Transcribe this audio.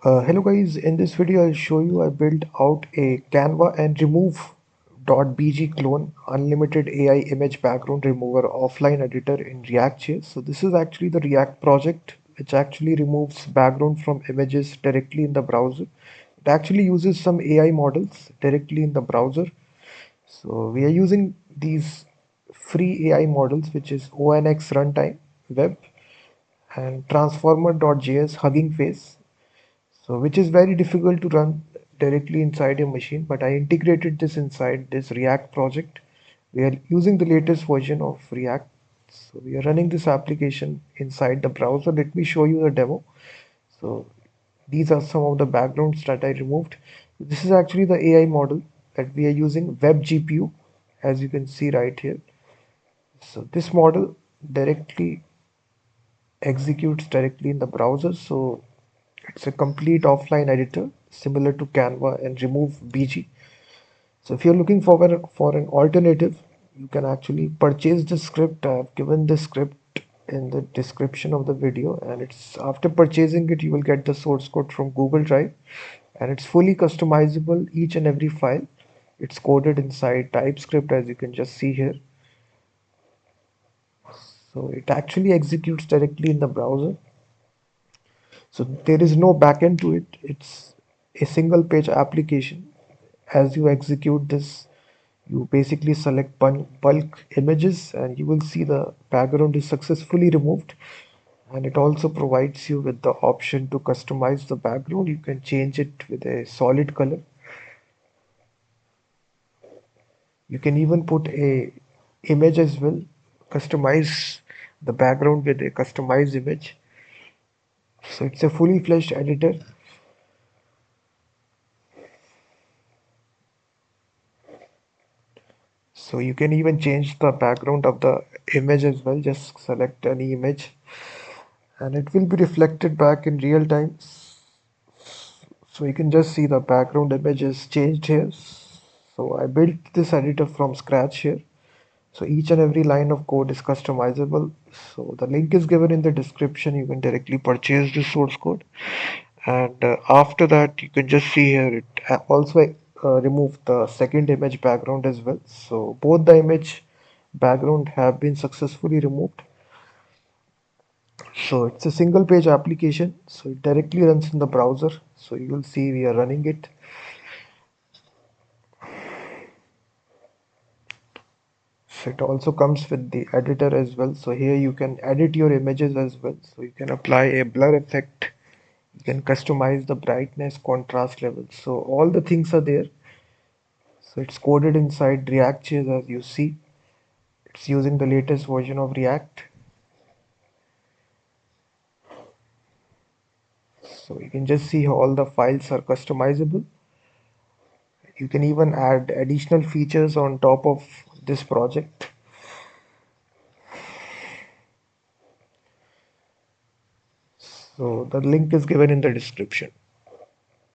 Hello guys, in this video I'll show you I built out a Canva and Remove.bg clone unlimited AI image background remover offline editor in React.js. So this is actually the React project which actually removes background from images directly in the browser. It actually uses some AI models directly in the browser. So we are using these free AI models which is ONX runtime, web and transformer.js hugging face, so which is very difficult to run directly inside your machine, but I integrated this inside this React project. We are using the latest version of React, so we are running this application inside the browser. Let me show you the demo. So these are some of the backgrounds that I removed. This is actually the AI model that we are using, web GPU, as you can see right here. So this model directly executes directly in the browser. So it's a complete offline editor similar to Canva and Remove.bg. So if you're looking for an alternative, you can actually purchase the script. I've given the script in the description of the video, and it's after purchasing it, you will get the source code from Google Drive, and it's fully customizable each and every file. It's coded inside TypeScript, as you can just see here. So it actually executes directly in the browser. So there is no backend to it. It's a single page application. As you execute this, you basically select bulk images and you will see the background is successfully removed. And it also provides you with the option to customize the background. You can change it with a solid color. You can even put a image as well, customize the background with a customized image. So it's a fully fledged editor. So you can even change the background of the image as well. Just select any image and it will be reflected back in real time. So you can just see the background image is changed here. So I built this editor from scratch here. So each and every line of code is customizable. So the link is given in the description. You can directly purchase the source code. And after that, you can just see here it also remove the second image background as well. So both the image background have been successfully removed. So it's a single page application. So it directly runs in the browser. So you will see we are running it. So it also comes with the editor as well. So here you can edit your images as well. So you can apply a blur effect. You can customize the brightness, contrast levels. So all the things are there. So it's coded inside React.js as you see. It's using the latest version of React. So you can just see how all the files are customizable. You can even add additional features on top of this project. So the link is given in the description.